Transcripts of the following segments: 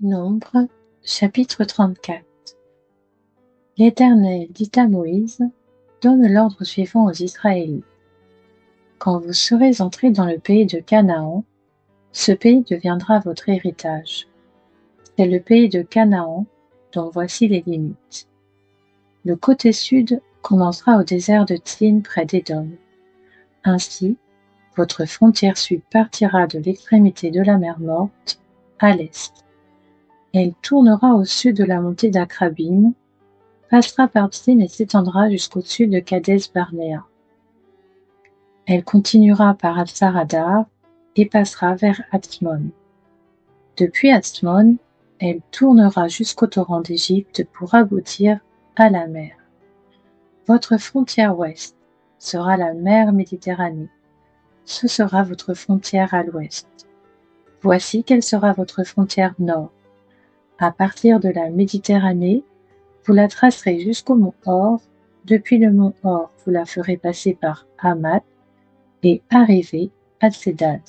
Nombre, chapitre 34. L'Éternel dit à Moïse, donne l'ordre suivant aux Israélites. Quand vous serez entrés dans le pays de Canaan, ce pays deviendra votre héritage. C'est le pays de Canaan, dont voici les limites. Le côté sud commencera au désert de Tsin près d'Édom. Ainsi, votre frontière sud partira de l'extrémité de la mer Morte à l'est. Elle tournera au sud de la montée d'Akrabim, passera par Tsin et s'étendra jusqu'au sud de Kadès Barnéa. Elle continuera par Hatzar-Adar et passera vers Hatzmon. Depuis Hatzmon, elle tournera jusqu'au torrent d'Égypte pour aboutir à la mer. Votre frontière ouest sera la mer Méditerranée. Ce sera votre frontière à l'ouest. Voici quelle sera votre frontière nord. À partir de la Méditerranée, vous la tracerez jusqu'au mont Hor. Depuis le mont Hor, vous la ferez passer par Hamath et arriver à Tsedad.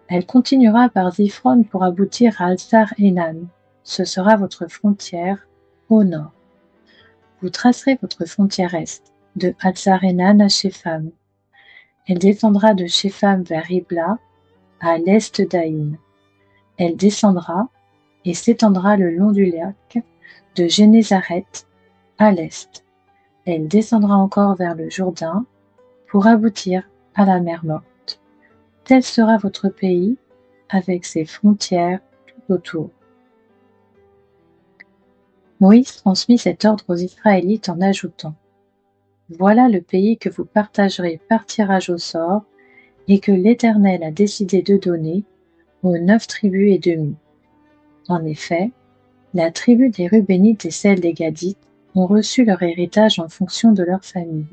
Elle continuera par Ziphron pour aboutir à Hatzar-Enan. Ce sera votre frontière au nord. Vous tracerez votre frontière est de Hatzar-Enan à Shepham. Elle descendra de Shepham vers Ribla, à l'est d'Aïn. Elle descendra et s'étendra le long du lac de Génézareth à l'est. Elle descendra encore vers le Jourdain pour aboutir à la mer Morte. Tel sera votre pays avec ses frontières tout autour. Moïse transmit cet ordre aux Israélites en ajoutant : Voilà le pays que vous partagerez par tirage au sort et que l'Éternel a décidé de donner aux 9 tribus et demie. En effet, la tribu des Rubénites et celle des Gadites ont reçu leur héritage en fonction de leur famille.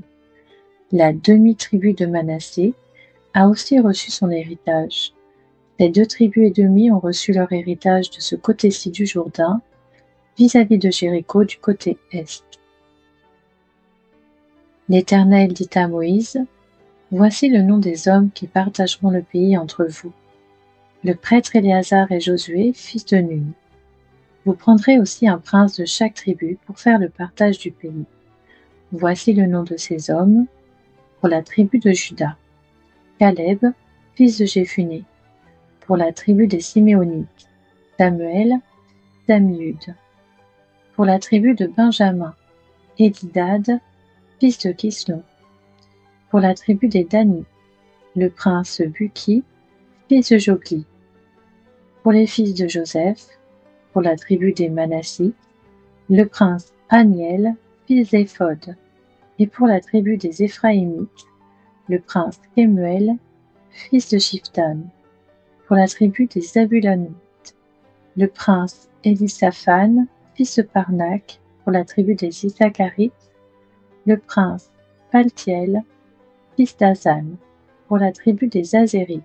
La demi-tribu de Manassé a aussi reçu son héritage. Les 2 tribus et demie ont reçu leur héritage de ce côté-ci du Jourdain, vis-à-vis de Jéricho du côté est. L'Éternel dit à Moïse : Voici le nom des hommes qui partageront le pays entre vous. Le prêtre Éléazar et Josué, fils de Nun. Vous prendrez aussi un prince de chaque tribu pour faire le partage du pays. Voici le nom de ces hommes. Pour la tribu de Juda, Caleb, fils de Jéphuné. Pour la tribu des Siméonites, Samuel, Sammiud. Pour la tribu de Benjamin, Édidad, fils de Kislon. Pour la tribu des Danites, le prince Buki, fils de Jogli. Pour les fils de Joseph, pour la tribu des Manassites, le prince Aniel, fils d'Éphod. Et pour la tribu des Éphraïmites, le prince Kemuel, fils de Shiftan. Pour la tribu des Zabulonites, le prince Élisaphan, fils de Parnak. Pour la tribu des Issacharites, le prince Paltiel, fils d'Azan. Pour la tribu des Azérites,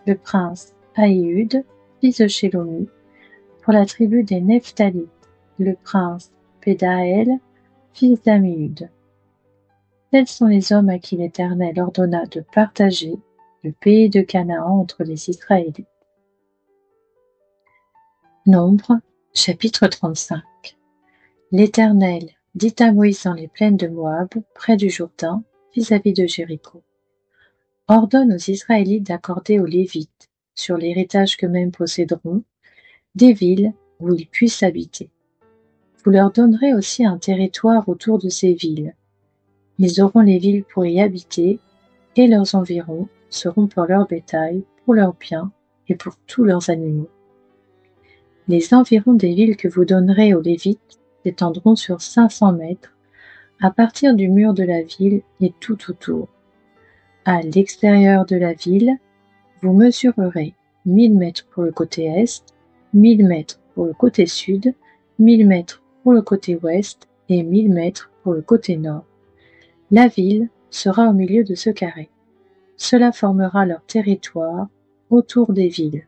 le prince Aïud, fils de Shelomi. Pour la tribu des Nephtalites, le prince Pédaël, fils d'Ammiud. Tels sont les hommes à qui l'Éternel ordonna de partager le pays de Canaan entre les Israélites. Nombre, chapitre 35. L'Éternel dit à Moïse dans les plaines de Moab, près du Jourdain, vis-à-vis de Jéricho : Ordonne aux Israélites d'accorder aux Lévites, sur l'héritage qu'eux-mêmes posséderont, des villes où ils puissent habiter. Vous leur donnerez aussi un territoire autour de ces villes. Ils auront les villes pour y habiter, et leurs environs seront pour leur bétail, pour leurs biens et pour tous leurs animaux. Les environs des villes que vous donnerez aux Lévites s'étendront sur 500 mètres, à partir du mur de la ville et tout autour. À l'extérieur de la ville, vous mesurerez 1000 mètres pour le côté est, 1000 mètres pour le côté sud, 1000 mètres pour le côté ouest et 1000 mètres pour le côté nord. La ville sera au milieu de ce carré. Cela formera leur territoire autour des villes.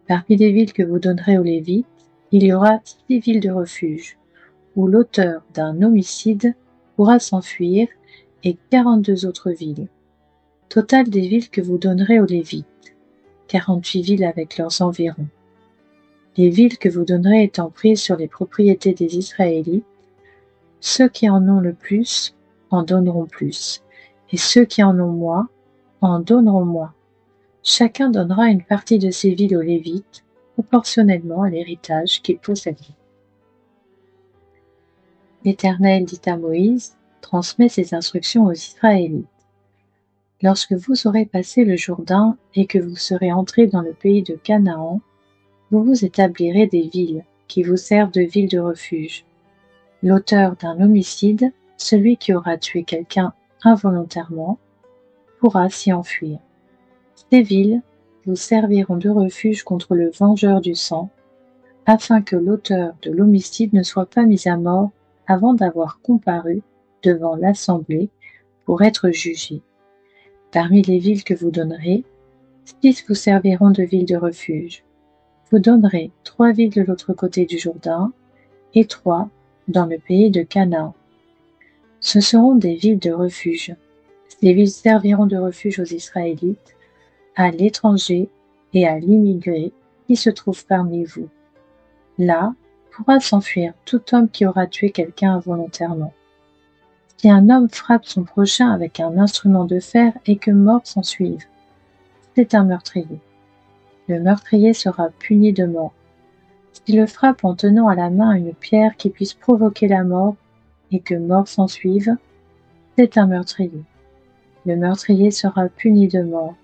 Parmi les villes que vous donnerez aux Lévites, il y aura 6 villes de refuge, où l'auteur d'un homicide pourra s'enfuir, et 42 autres villes. Total des villes que vous donnerez aux Lévites, 48 villes avec leurs environs. les villes que vous donnerez étant prises sur les propriétés des Israélites, ceux qui en ont le plus en donneront plus, et ceux qui en ont moins en donneront moins. Chacun donnera une partie de ces villes aux Lévites, proportionnellement à l'héritage qu'ils posséderont. L'Éternel dit à Moïse, transmet ses instructions aux Israélites. Lorsque vous aurez passé le Jourdain et que vous serez entrés dans le pays de Canaan, vous vous établirez des villes qui vous servent de villes de refuge. L'auteur d'un homicide, celui qui aura tué quelqu'un involontairement, pourra s'y enfuir. Ces villes vous serviront de refuge contre le vengeur du sang, afin que l'auteur de l'homicide ne soit pas mis à mort avant d'avoir comparu devant l'assemblée pour être jugé. Parmi les villes que vous donnerez, 6 vous serviront de villes de refuge. Vous donnerez 3 villes de l'autre côté du Jourdain et 3 dans le pays de Canaan. Ce seront des villes de refuge. Ces villes serviront de refuge aux Israélites, à l'étranger et à l'immigré qui se trouve parmi vous. Là pourra s'enfuir tout homme qui aura tué quelqu'un involontairement. Si un homme frappe son prochain avec un instrument de fer et que mort s'ensuive, c'est un meurtrier. Le meurtrier sera puni de mort. S'il le frappe en tenant à la main une pierre qui puisse provoquer la mort et que mort s'ensuive, c'est un meurtrier. Le meurtrier sera puni de mort.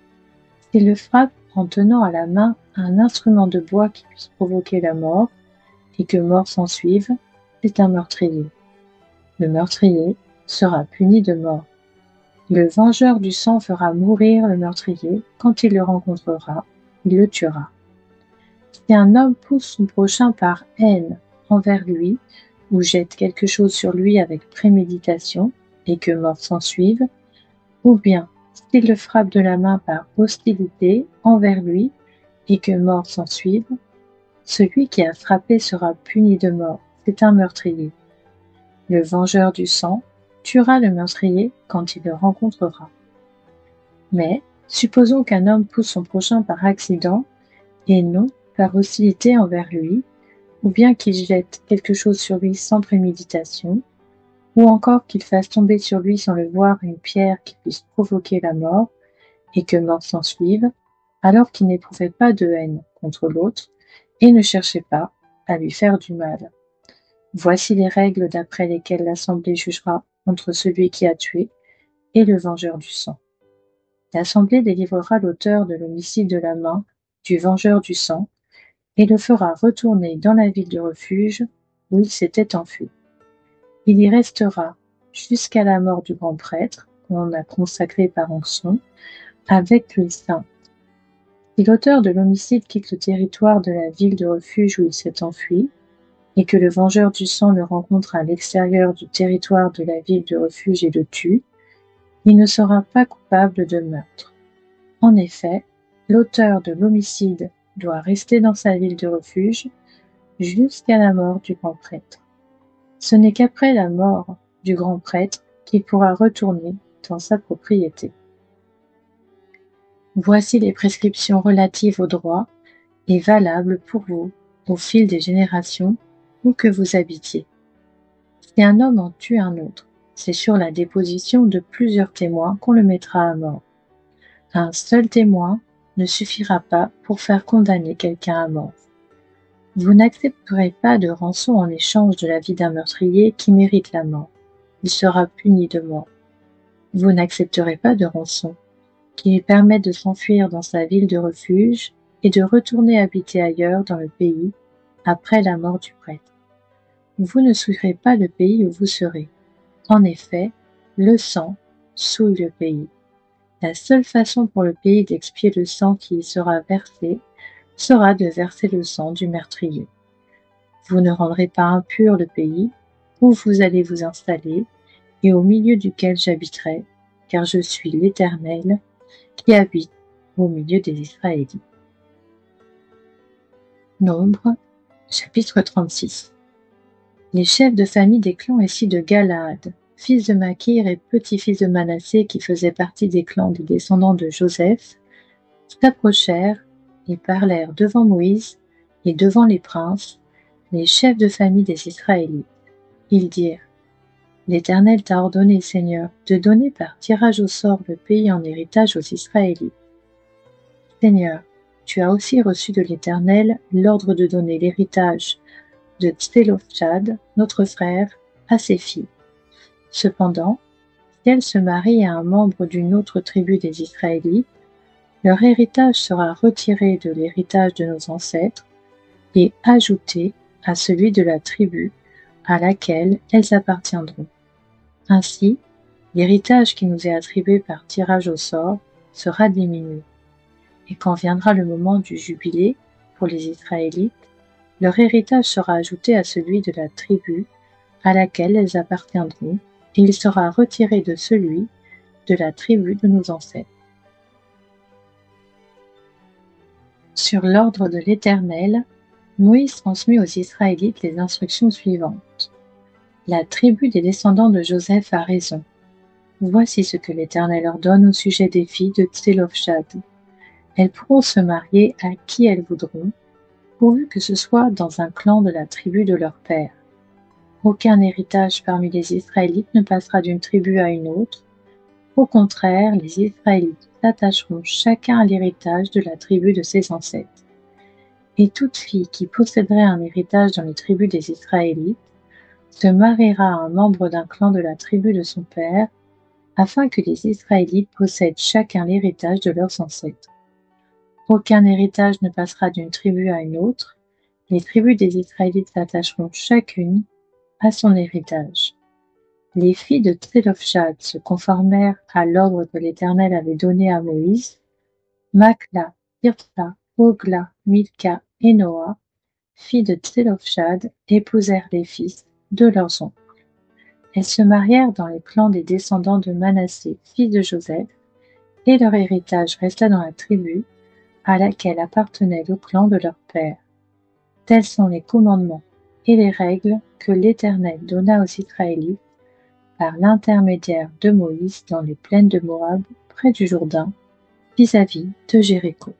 S'il le frappe en tenant à la main un instrument de bois qui puisse provoquer la mort et que mort s'ensuive, c'est un meurtrier. Le meurtrier sera puni de mort. Le vengeur du sang fera mourir le meurtrier. Quand il le rencontrera, il le tuera. Si un homme pousse son prochain par haine envers lui, ou jette quelque chose sur lui avec préméditation, et que mort s'ensuive, ou bien s'il le frappe de la main par hostilité envers lui, et que mort s'ensuive, celui qui a frappé sera puni de mort, c'est un meurtrier. Le vengeur du sang tuera le meurtrier quand il le rencontrera. Mais, supposons qu'un homme pousse son prochain par accident, et non par hostilité envers lui, ou bien qu'il jette quelque chose sur lui sans préméditation, ou encore qu'il fasse tomber sur lui sans le voir une pierre qui puisse provoquer la mort, et que mort s'ensuive, alors qu'il n'éprouvait pas de haine contre l'autre, et ne cherchait pas à lui faire du mal. Voici les règles d'après lesquelles l'Assemblée jugera entre celui qui a tué et le vengeur du sang. L'Assemblée délivrera l'auteur de l'homicide de la main du vengeur du sang, et le fera retourner dans la ville de refuge où il s'était enfui. Il y restera jusqu'à la mort du grand prêtre, qu'on a consacré par onction, avec l'huile sainte. Si l'auteur de l'homicide quitte le territoire de la ville de refuge où il s'est enfui, et que le vengeur du sang le rencontre à l'extérieur du territoire de la ville de refuge et le tue, il ne sera pas coupable de meurtre. En effet, l'auteur de l'homicide doit rester dans sa ville de refuge jusqu'à la mort du grand prêtre. Ce n'est qu'après la mort du grand prêtre qu'il pourra retourner dans sa propriété. Voici les prescriptions relatives au droit et valables pour vous au fil des générations où que vous habitiez. Si un homme en tue un autre, c'est sur la déposition de plusieurs témoins qu'on le mettra à mort. Un seul témoin ne suffira pas pour faire condamner quelqu'un à mort. Vous n'accepterez pas de rançon en échange de la vie d'un meurtrier qui mérite la mort. Il sera puni de mort. Vous n'accepterez pas de rançon qui lui permette de s'enfuir dans sa ville de refuge et de retourner habiter ailleurs dans le pays après la mort du prêtre. Vous ne souillerez pas le pays où vous serez. En effet, le sang souille le pays. La seule façon pour le pays d'expier le sang qui y sera versé sera de verser le sang du meurtrier. Vous ne rendrez pas impur le pays où vous allez vous installer et au milieu duquel j'habiterai, car je suis l'Éternel qui habite au milieu des Israélites. Nombre, chapitre 36. Les chefs de famille des clans ici de Galaad, fils de Makir et petit-fils de Manassé qui faisaient partie des clans des descendants de Joseph, s'approchèrent et parlèrent devant Moïse et devant les princes, les chefs de famille des Israélites. Ils dirent: L'Éternel t'a ordonné, Seigneur, de donner par tirage au sort le pays en héritage aux Israélites. Seigneur, tu as aussi reçu de l'Éternel l'ordre de donner l'héritage de Tselophchad, notre frère, à ses filles. Cependant, si elles se marient à un membre d'une autre tribu des Israélites, leur héritage sera retiré de l'héritage de nos ancêtres et ajouté à celui de la tribu à laquelle elles appartiendront. Ainsi, l'héritage qui nous est attribué par tirage au sort sera diminué. Et quand viendra le moment du jubilé pour les Israélites, leur héritage sera ajouté à celui de la tribu à laquelle elles appartiendront, et il sera retiré de celui de la tribu de nos ancêtres. Sur l'ordre de l'Éternel, Moïse transmit aux Israélites les instructions suivantes. La tribu des descendants de Joseph a raison. Voici ce que l'Éternel ordonne au sujet des filles de Tselophchad. Elles pourront se marier à qui elles voudront, pourvu que ce soit dans un clan de la tribu de leur père. Aucun héritage parmi les Israélites ne passera d'une tribu à une autre. Au contraire, les Israélites s'attacheront chacun à l'héritage de la tribu de ses ancêtres. Et toute fille qui posséderait un héritage dans les tribus des Israélites se mariera à un membre d'un clan de la tribu de son père, afin que les Israélites possèdent chacun l'héritage de leurs ancêtres. Aucun héritage ne passera d'une tribu à une autre. Les tribus des Israélites s'attacheront chacune à son héritage. Les filles de Tselophchad se conformèrent à l'ordre que l'Éternel avait donné à Moïse. Makhla, Tirtha, Hogla, Milka et Noa, filles de Tselophchad, épousèrent les fils de leurs oncles. Elles se marièrent dans les clans des descendants de Manassé, fils de Joseph, et leur héritage resta dans la tribu à laquelle appartenait le clan de leur père. Tels sont les commandements et les règles que l'Éternel donna aux Israélites par l'intermédiaire de Moïse dans les plaines de Moab, près du Jourdain, vis-à-vis de Jéricho.